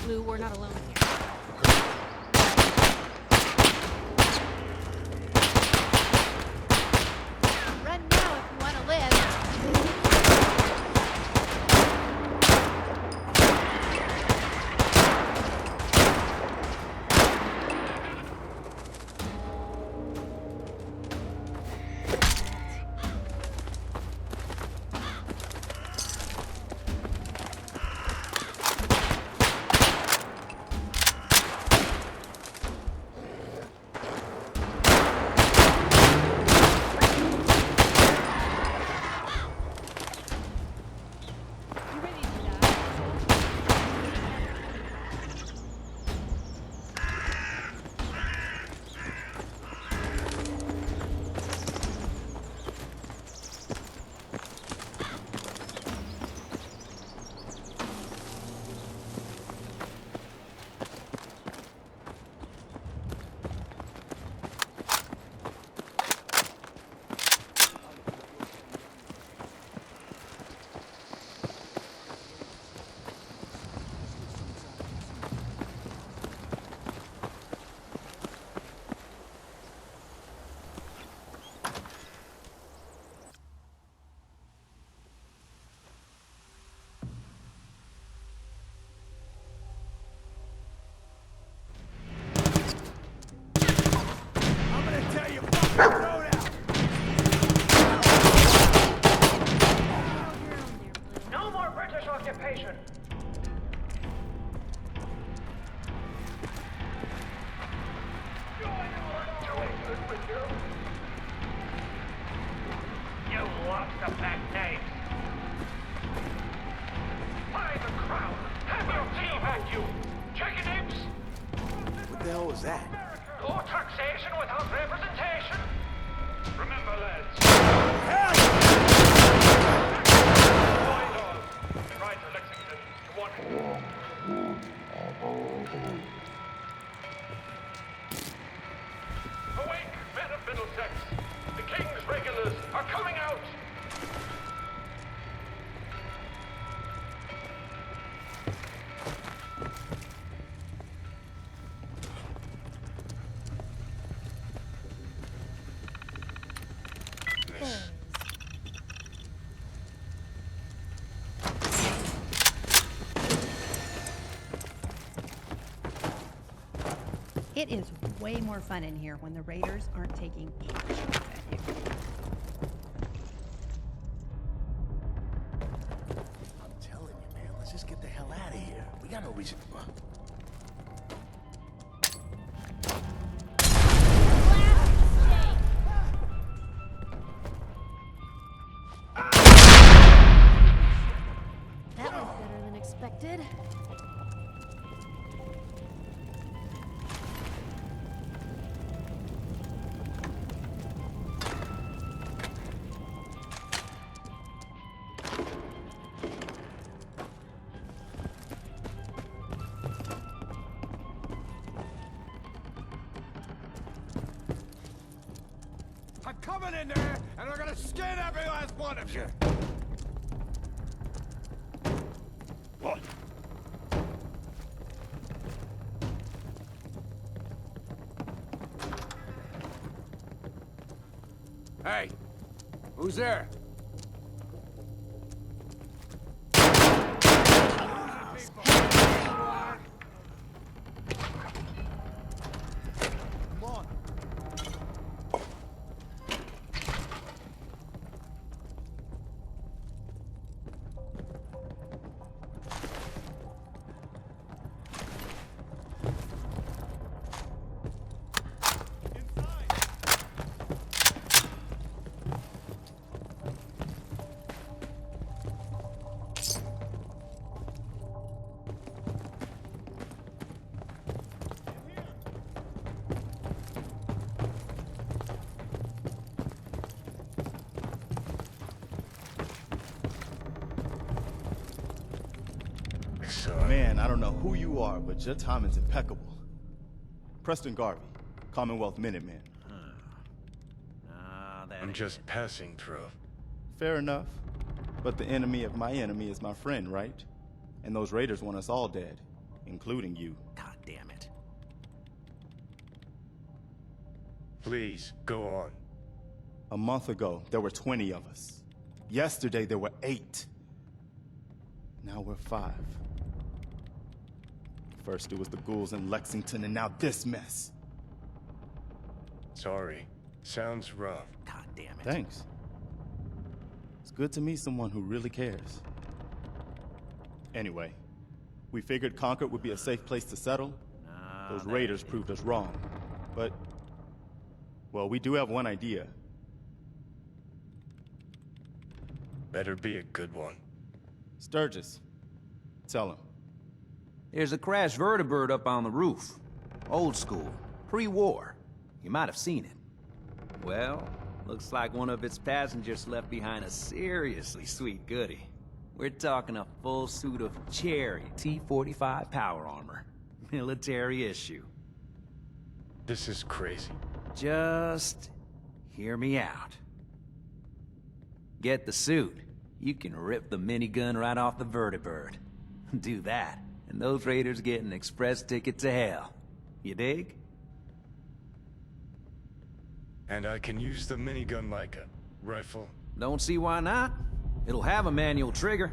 Lou, we're not alone here. Run now if you want to live. It is way more fun in here when the raiders aren't taking pot shots at you. I'm telling you, man, let's just get the hell out of here. We got no reason to run. That was better than expected. I'm coming in there, and we're gonna skin every last one of you! What? Hey! Who's there? Come on! Man, I don't know who you are, but your timing's impeccable. Preston Garvey, Commonwealth Minutemen. I'm just passing through. Fair enough. But the enemy of my enemy is my friend, right? And those raiders want us all dead. including you. God damn it. Please, go on. A month ago, there were 20 of us. Yesterday, there were 8. Now we're 5. First, it was the ghouls in Lexington, and now this mess. Sorry. Sounds rough. God damn it. Thanks. It's good to meet someone who really cares. Anyway, we figured Concord would be a safe place to settle. Those raiders proved us wrong. But, well, we do have one idea. Better be a good one. Sturgis. Tell him. There's a crashed vertibird up on the roof. Old school. Pre-war. You might have seen it. Well, looks like one of its passengers left behind a seriously sweet goodie. We're talking a full suit of cherry T-45 power armor. Military issue. This is crazy. Just hear me out. Get the suit. You can rip the minigun right off the vertibird. Do that, and those raiders get an express ticket to hell. You dig? And I can use the minigun like a rifle. Don't see why not. It'll have a manual trigger.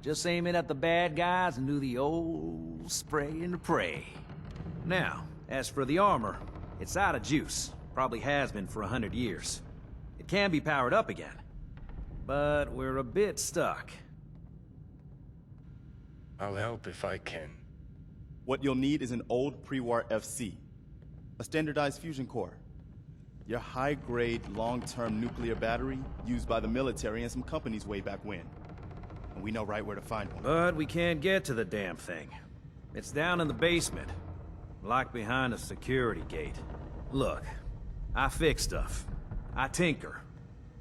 Just aim it at the bad guys and do the old spray and pray. Now, as for the armor, it's out of juice. Probably has been for 100 years. It can be powered up again. But we're a bit stuck. I'll help if I can. What you'll need is an old pre-war FC, a standardized fusion core, your high-grade, long-term nuclear battery used by the military and some companies way back when. And we know right where to find one. But we can't get to the damn thing. It's down in the basement, locked behind a security gate. Look, I fix stuff. I tinker.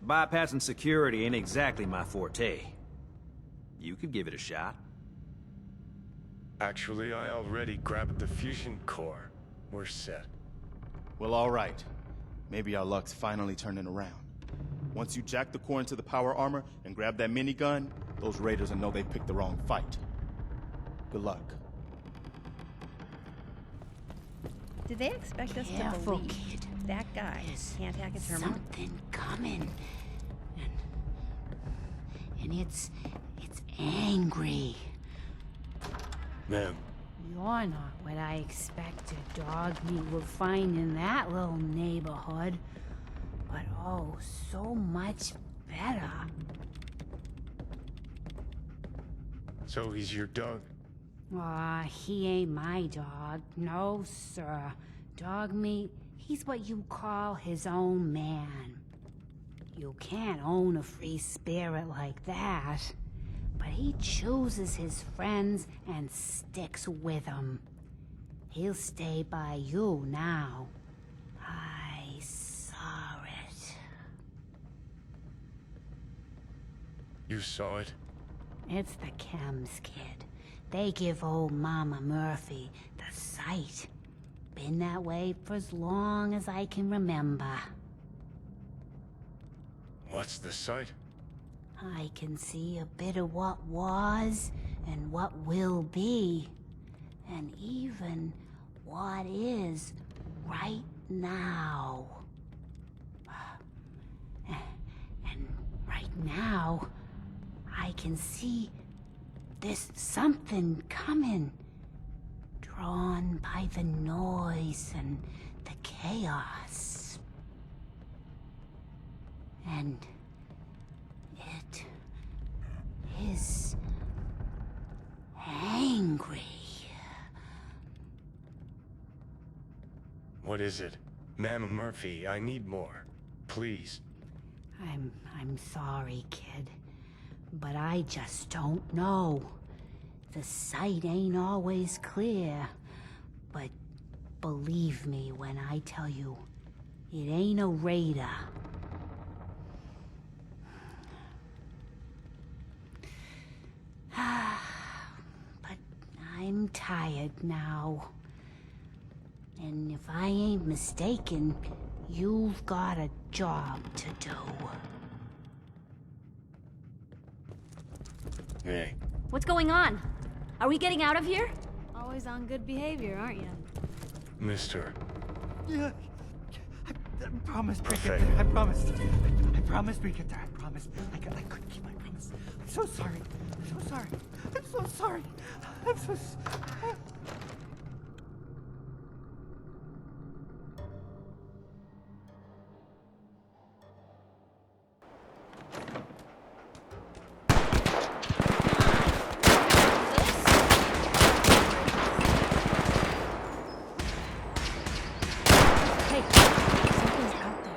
Bypassing security ain't exactly my forte. You could give it a shot. Actually, I already grabbed the fusion core. We're set. Well, all right. Maybe our luck's finally turning around. Once you jack the core into the power armor and grab that minigun, those raiders will know they picked the wrong fight. Good luck. Did they expect us to Careful, believe kid. that guy There's can't hack a terminal? something coming. And it's angry. Ma'am, You're not what I expected dog meat would find in that little neighborhood. But oh, so much better. so he's your dog? Aw, he ain't my dog. No, sir. Dog meat, he's what you call his own man. You can't own a free spirit like that. But he chooses his friends and sticks with them. He'll stay by you now. I saw it. You saw it? It's the chems, kid. They give old Mama Murphy the sight. Been that way for as long as I can remember. What's the sight? I can see a bit of what was and what will be. And even what is right now. And right now, I can see there's something coming. Drawn by the noise and the chaos. And it is angry. What is it? Ma'am Murphy, I need more. Please. I'm sorry, kid. But I just don't know. The sight ain't always clear. But believe me when I tell you, it ain't a raider. But I'm tired now. And if I ain't mistaken, you've got a job to do. Hey. What's going on? Are we getting out of here? Oh, Always on good behavior, aren't you? Mister. Yeah. I promised we'd get Perfect. there. I promised. I promised we'd get there. I promised. I couldn't keep my promise. I'm so sorry. I'm so sorry. I'm so sorry. I'm so sorry. Hey, something's out there.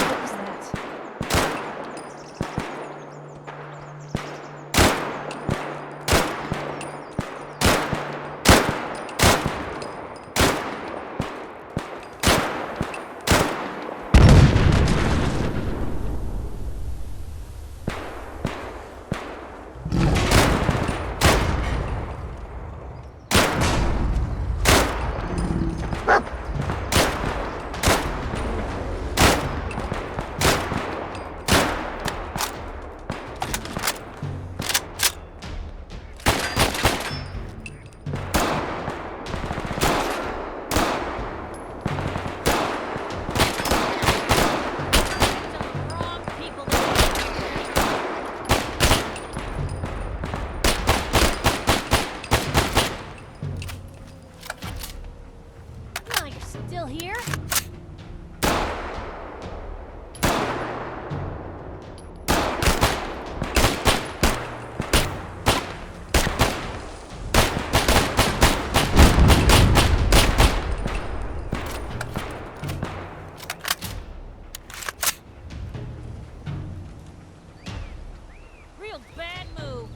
What was that? Oh, you're still here? Real bad move.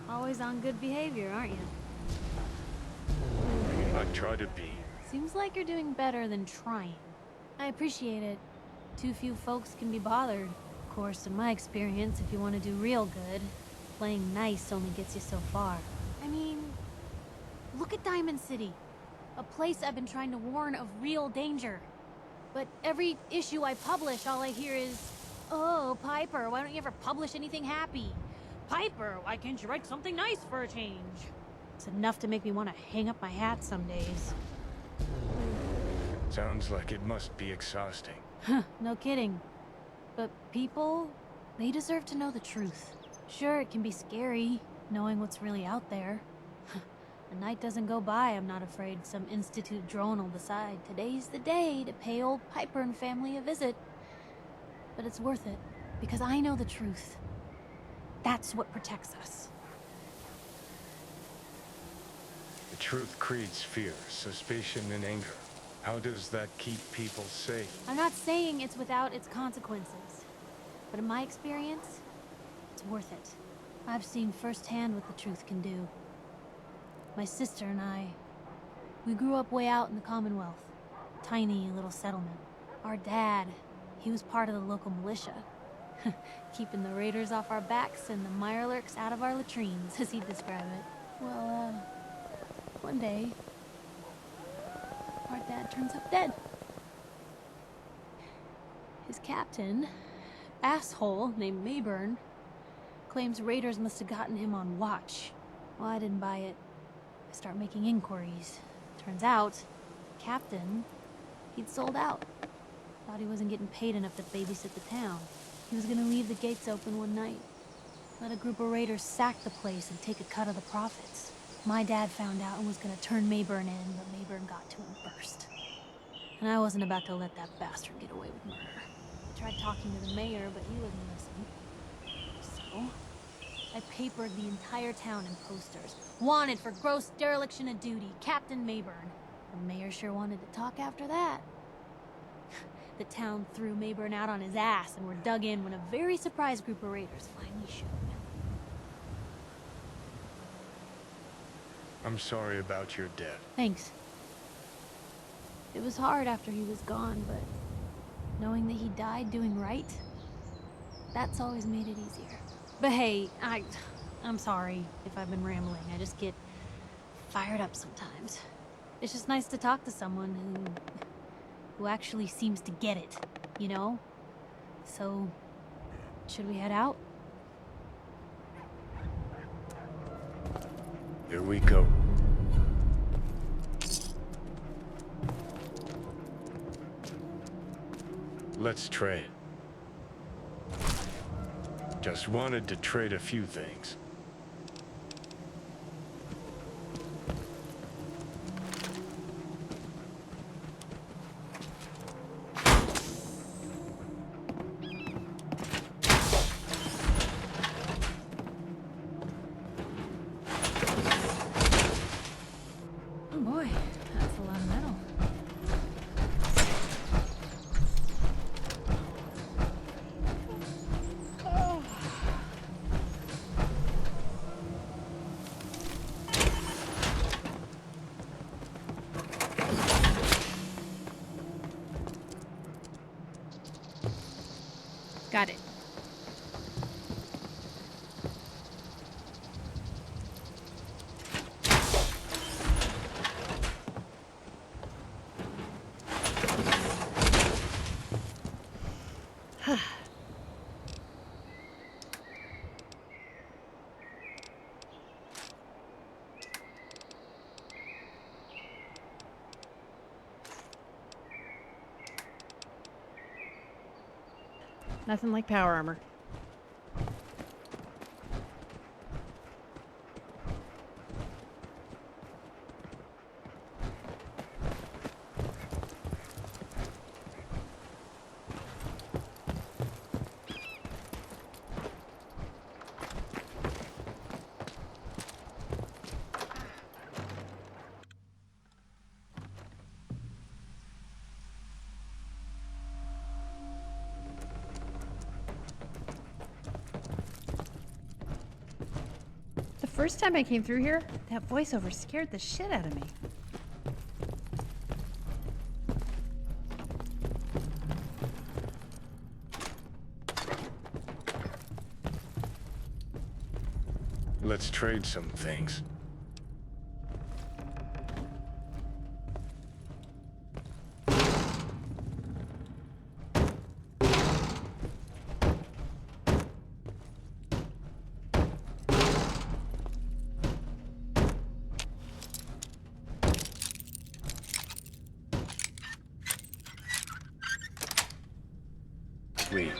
Always on good behavior, aren't you? I try to be. Seems like you're doing better than trying. I appreciate it. Too few folks can be bothered. Of course, in my experience, if you want to do real good, playing nice only gets you so far. I mean, look at Diamond City. A place I've been trying to warn of real danger. But every issue I publish, all I hear is, "Oh, Piper, why don't you ever publish anything happy? Piper, why can't you write something nice for a change?" It's enough to make me want to hang up my hat some days. Sounds like it must be exhausting. Huh, no kidding. But people, they deserve to know the truth. Sure, it can be scary, knowing what's really out there. A night doesn't go by, I'm not afraid some Institute drone will decide today's the day to pay old Piper and family a visit. But it's worth it, because I know the truth. That's what protects us. The truth creates fear, suspicion, and anger. How does that keep people safe? I'm not saying it's without its consequences, but in my experience, it's worth it. I've seen firsthand what the truth can do. My sister and I, we grew up way out in the Commonwealth, tiny little settlement. Our dad, he was part of the local militia. Keeping the raiders off our backs and the mirelurks out of our latrines, as he'd describe it. Well, one day, our dad turns up dead. His captain, asshole named Mayburn, claims raiders must have gotten him on watch. Well, I didn't buy it. I start making inquiries. Turns out, Captain, he'd sold out. Thought he wasn't getting paid enough to babysit the town. He was gonna leave the gates open one night. Let a group of raiders sack the place and take a cut of the profits. My dad found out and was gonna turn Mayburn in, but Mayburn got to him first. And I wasn't about to let that bastard get away with murder. I tried talking to the mayor, but he wouldn't listen. So, I papered the entire town in posters. Wanted for gross dereliction of duty, Captain Mayburn. The mayor sure wanted to talk after that. The town threw Mayburn out on his ass and were dug in when a very surprised group of raiders finally showed. I'm sorry about your death. Thanks. It was hard after he was gone, but knowing that he died doing right, that's always made it easier. But hey, I'm sorry if I've been rambling. I just get fired up sometimes. It's just nice to talk to someone who actually seems to get it, you know? So, should we head out? Here we go. Let's trade. Just wanted to trade a few things. Oh boy, that's a lot of metal. Got it. Nothing like power armor. The first time I came through here, that voiceover scared the shit out of me. Let's trade some things. Sweet.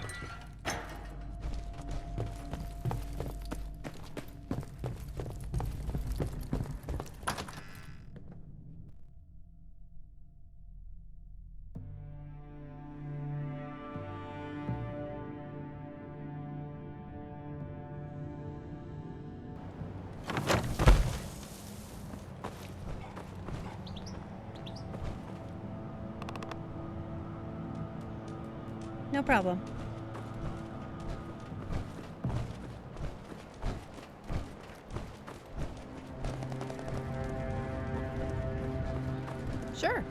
No problem. Sure.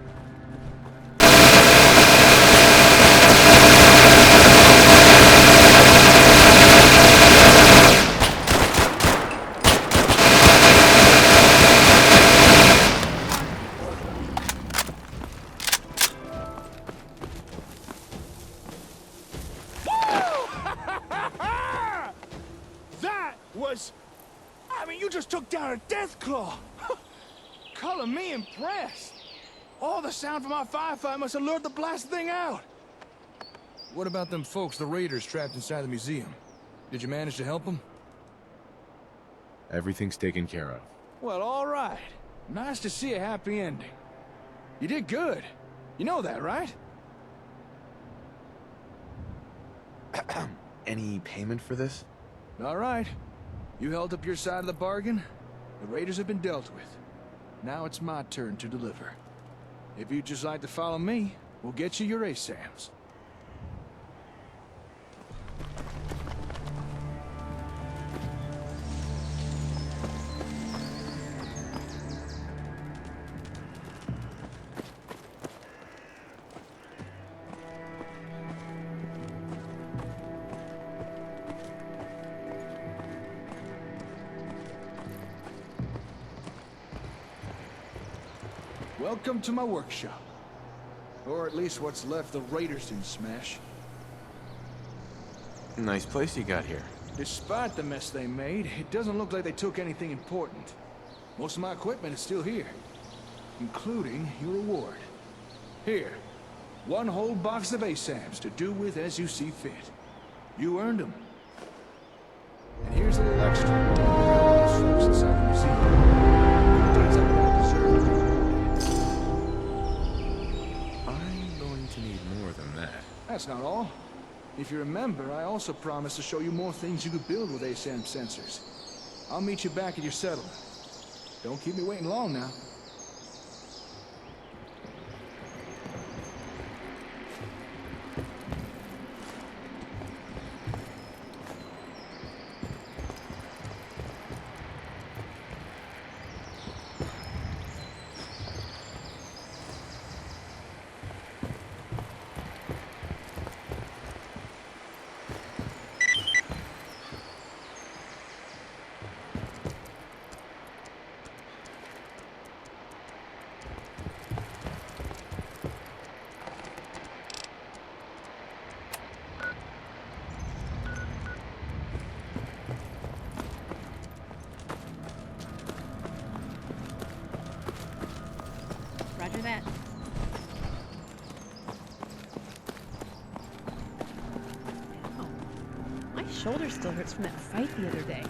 was? I mean, you just took down a death claw. Color me impressed. All the sound from our firefight must have lured the blasted thing out. What about them folks, the raiders trapped inside the museum? Did you manage to help them? Everything's taken care of. Well, all right. Nice to see a happy ending. You did good. You know that, right? Any payment for this? All right. You held up your side of the bargain. The raiders have been dealt with. Now it's my turn to deliver. If you'd just like to follow me, we'll get you your ASAMs. Welcome to my workshop. Or at least what's left the raiders didn't smash. Nice place you got here. Despite the mess they made, it doesn't look like they took anything important. Most of my equipment is still here, including your reward. Here, one whole box of ASAMs to do with as you see fit. You earned them. And here's a little extra. Those folks inside the museum. Things I don't deserve. I'm going to need more than that. That's not all. If you remember, I also promised to show you more things you could build with ASAM sensors. I'll meet you back at your settlement. Don't keep me waiting long now. Roger that. Oh, my shoulder still hurts from that fight the other day.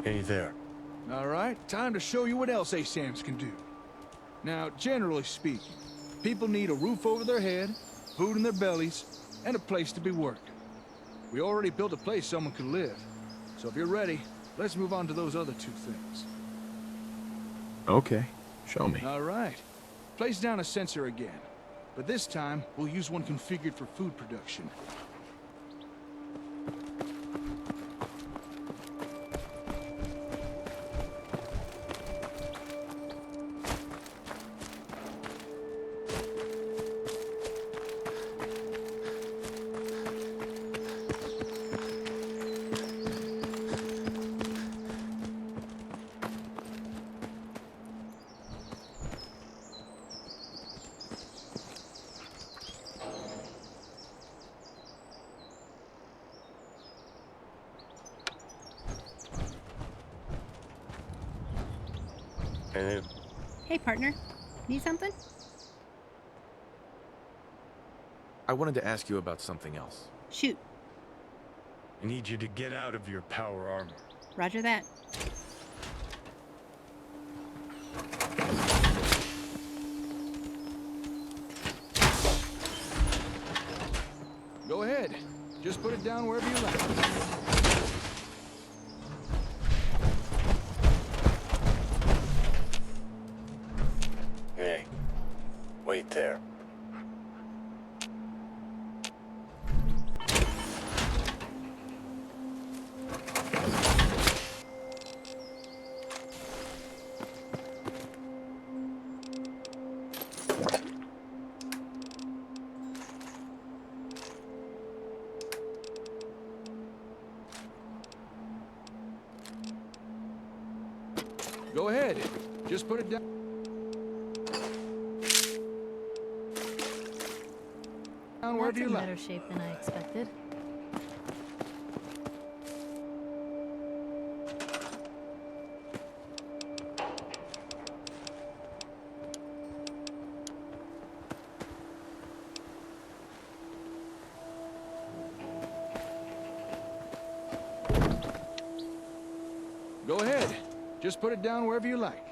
Hey there. All right, time to show you what else ASAMs can do. Now, generally speaking, people need a roof over their head, food in their bellies, and a place to be working. We already built a place someone could live. So if you're ready, let's move on to those other two things. Okay, show me. All right. Place down a sensor again. But this time, we'll use one configured for food production. And Hey, partner. Need something? I wanted to ask you about something else. Shoot. I need you to get out of your power armor. Roger that. Go ahead. Just put it down wherever you like. Hey, wait there. Go ahead. Just put it down. Wherever That's you in like. better shape than I expected. Go ahead. Just put it down wherever you like.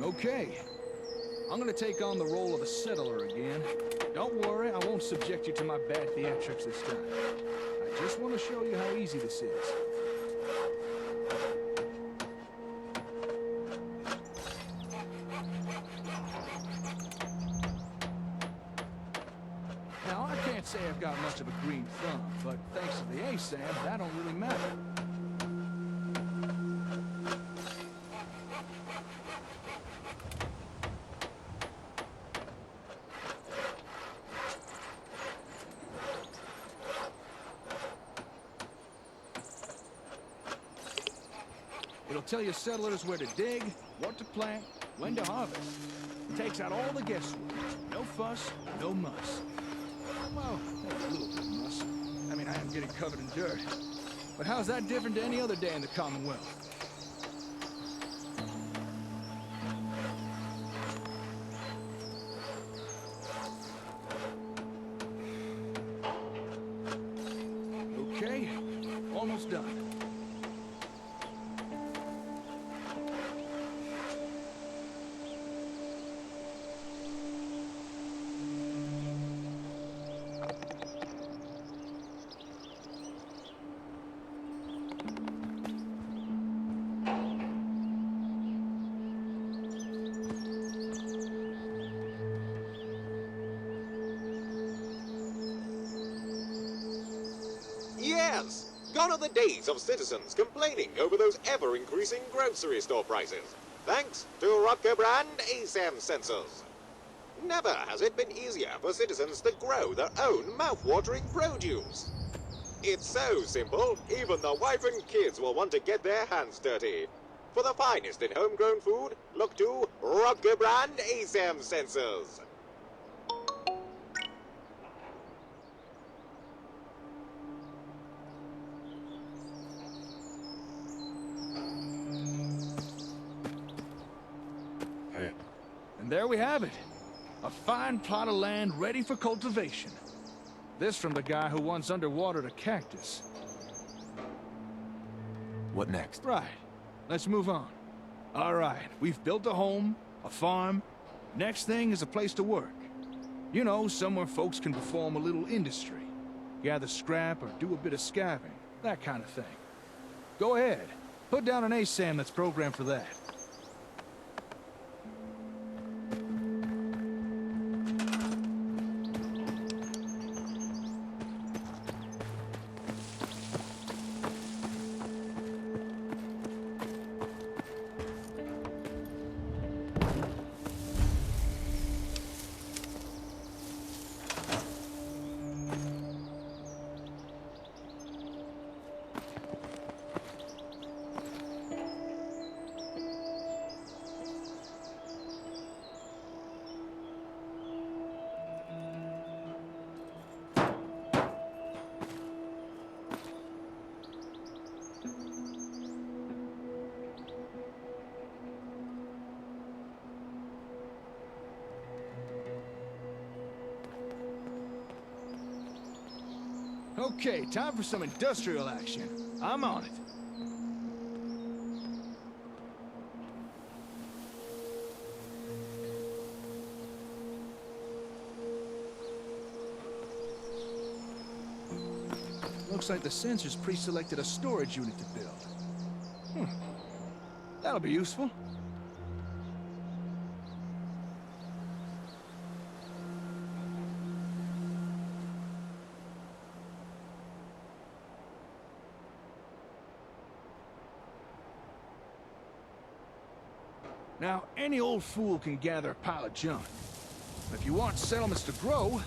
Okay. I'm gonna take on the role of a settler again. Don't worry, I won't subject you to my bad theatrics this time. I just want to show you how easy this is. Now, I can't say I've got much of a green thumb, but thanks to the ASAM, that don't really matter. It'll tell you settlers where to dig, what to plant, when to harvest. It takes out all the guesswork. No fuss, no muss. Well, maybe a little bit of muss. I mean, I am getting covered in dirt. But how's that different to any other day in the Commonwealth? Okay, almost done. Yes! Gone are the days of citizens complaining over those ever-increasing grocery store prices, thanks to Rocker brand ASAM sensors. Never has it been easier for citizens to grow their own mouth-watering produce. It's so simple, even the wife and kids will want to get their hands dirty. For the finest in homegrown food, look to Rocker brand ASAM sensors. there we have it. A fine plot of land ready for cultivation. This from the guy who once underwatered a cactus. What next? Right. Let's move on. All right, we've built a home, a farm. Next thing is a place to work. You know, somewhere folks can perform a little industry. Gather scrap or do a bit of scavenging, that kind of thing. Go ahead. Put down an ASAM that's programmed for that. Okay, time for some industrial action. I'm on it. Looks like the sensors pre-selected a storage unit to build. That'll be useful. Now, any old fool can gather a pile of junk. But if you want settlements to grow,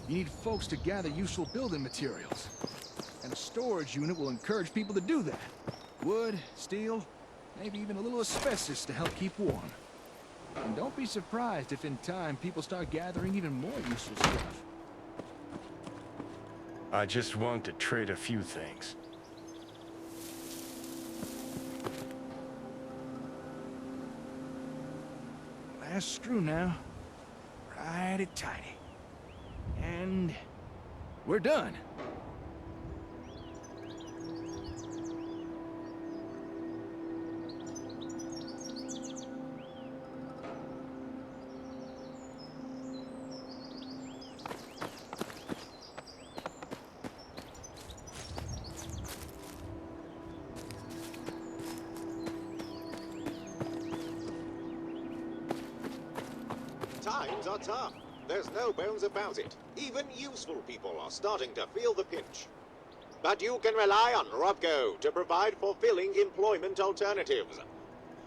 you need folks to gather useful building materials. And a storage unit will encourage people to do that. Wood, steel, maybe even a little asbestos to help keep warm. And don't be surprised if in time people start gathering even more useful stuff. I just want to trade a few things. Last screw now. Righty-tighty. And we're done. Times are tough. There's no bones about it. Even useful people are starting to feel the pinch. But you can rely on Robco to provide fulfilling employment alternatives.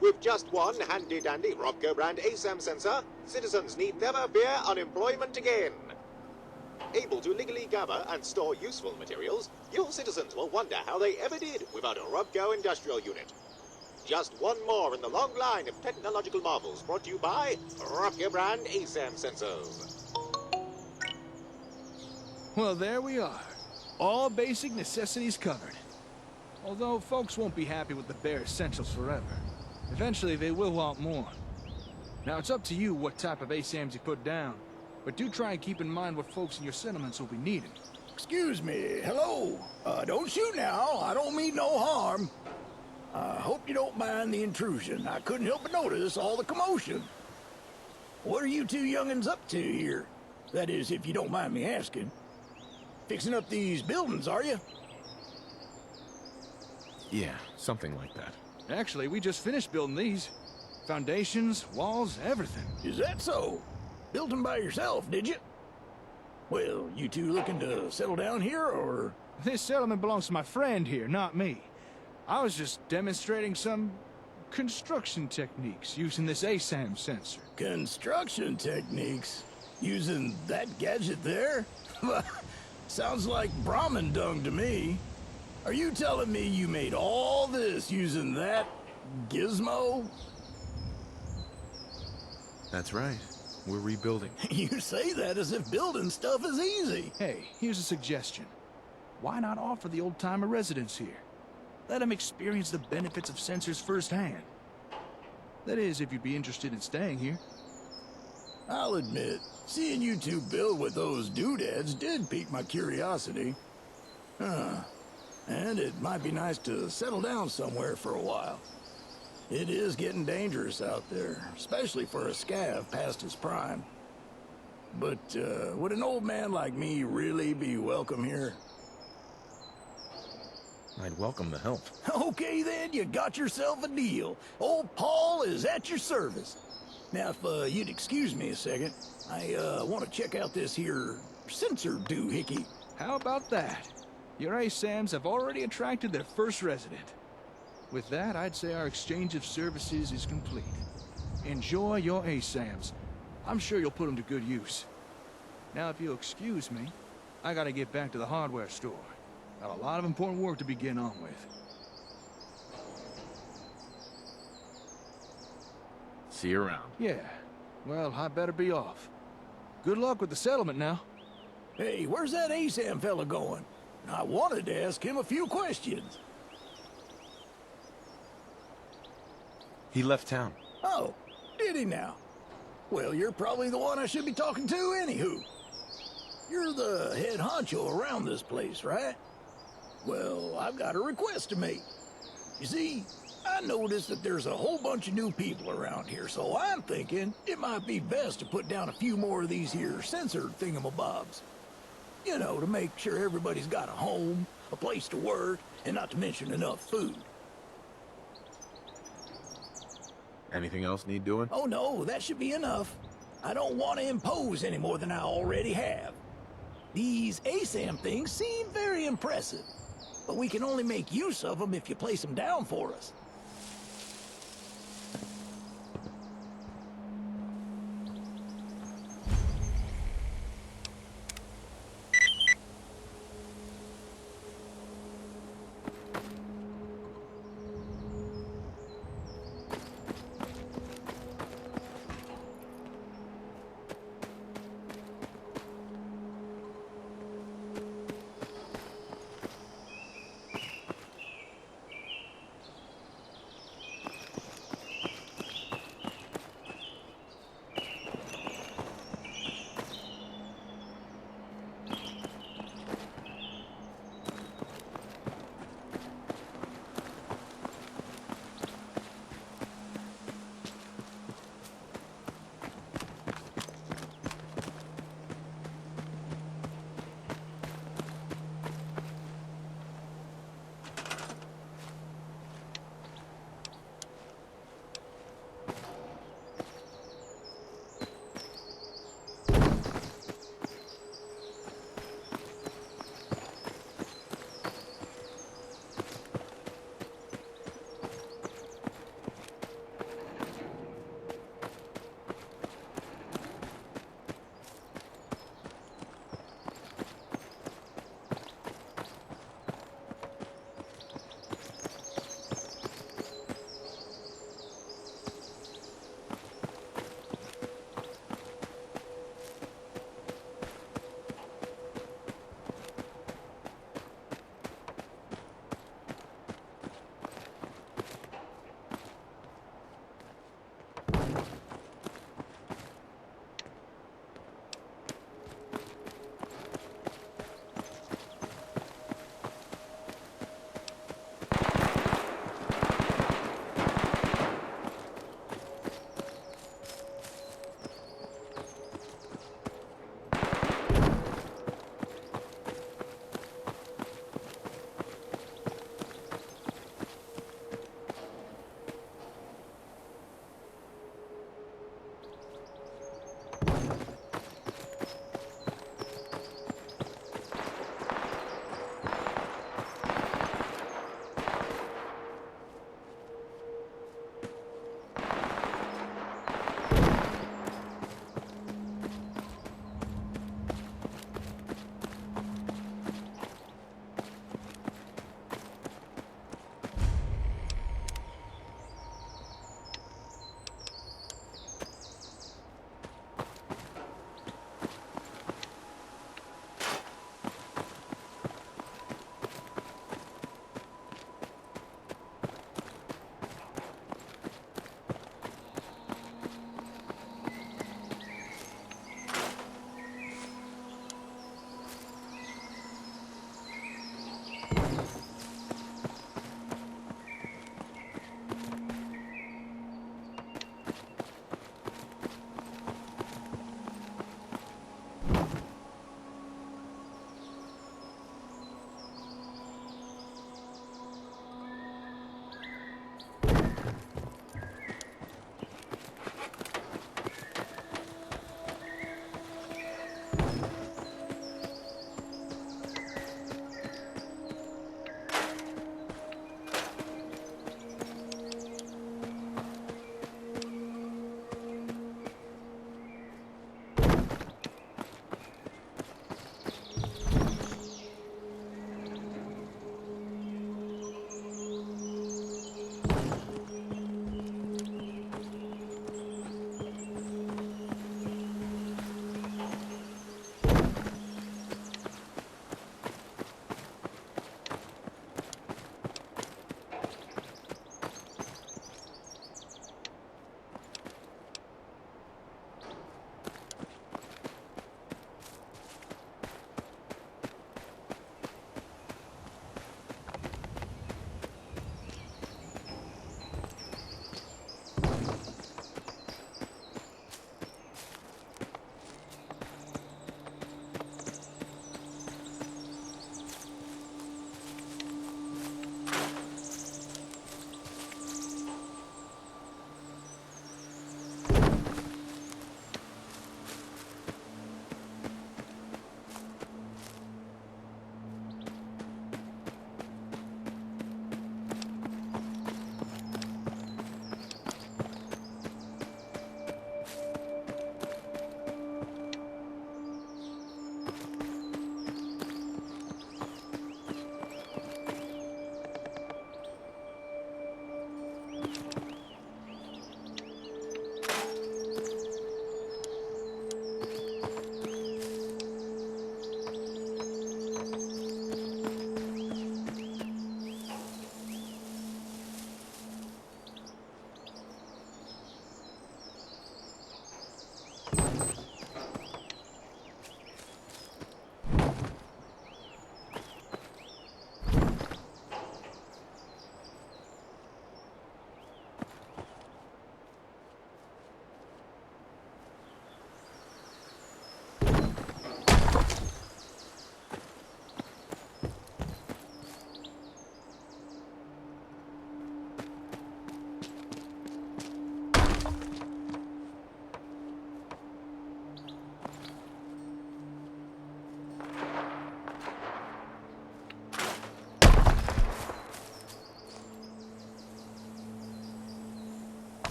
With just one handy-dandy Robco brand ASAM sensor, citizens need never fear unemployment again. Able to legally gather and store useful materials, your citizens will wonder how they ever did without a Robco industrial unit. Just one more in the long line of technological marvels brought to you by Robco brand ASAM sensors. Well, there we are. All basic necessities covered. Although folks won't be happy with the bare essentials forever. Eventually they will want more. Now it's up to you what type of ASAMs you put down, but do try and keep in mind what folks in your settlements will be needing. Excuse me, hello. Don't shoot now, I don't mean no harm. I hope you don't mind the intrusion. I couldn't help but notice all the commotion. What are you two young'uns up to here? That is, if you don't mind me asking. Fixing up these buildings, are you? Yeah, something like that. Actually, we just finished building these. Foundations, walls, everything. Is that so? Built them by yourself, did you? Well, you two looking to settle down here, or...? This settlement belongs to my friend here, not me. I was just demonstrating some construction techniques using this ASAM sensor. Construction techniques? Using that gadget there? Sounds like Brahmin dung to me. Are you telling me you made all this using that gizmo? That's right. We're rebuilding. You say that as if building stuff is easy. Hey, here's a suggestion. Why not offer the old-timer residents here? Let them experience the benefits of sensors firsthand. That is, if you'd be interested in staying here. I'll admit, seeing you two build with those doodads did pique my curiosity. And it might be nice to settle down somewhere for a while. It is getting dangerous out there, especially for a scav past his prime. But, would an old man like me really be welcome here? I'd welcome the help. Okay then, you got yourself a deal. Old Paul is at your service. Now, if you'd excuse me a second, I want to check out this here sensor doohickey. How about that? Your ASAMs have already attracted their first resident. With that, I'd say our exchange of services is complete. Enjoy your ASAMs. I'm sure you'll put them to good use. Now, if you'll excuse me, I gotta get back to the hardware store. Got a lot of important work to be getting on with. See you around. Yeah. Well, I better be off. Good luck with the settlement now. Hey, where's that ASAM fella going? I wanted to ask him a few questions. He left town. Oh, did he now? Well, you're probably the one I should be talking to anywho. You're the head honcho around this place, right? Well, I've got a request to make. You see, I noticed that there's a whole bunch of new people around here, so I'm thinking it might be best to put down a few more of these here sensor thingamabobs. You know, to make sure everybody's got a home, a place to work, and not to mention enough food. Anything else need doing? Oh no, that should be enough. I don't want to impose any more than I already have. These ASAM things seem very impressive, but we can only make use of them if you place them down for us.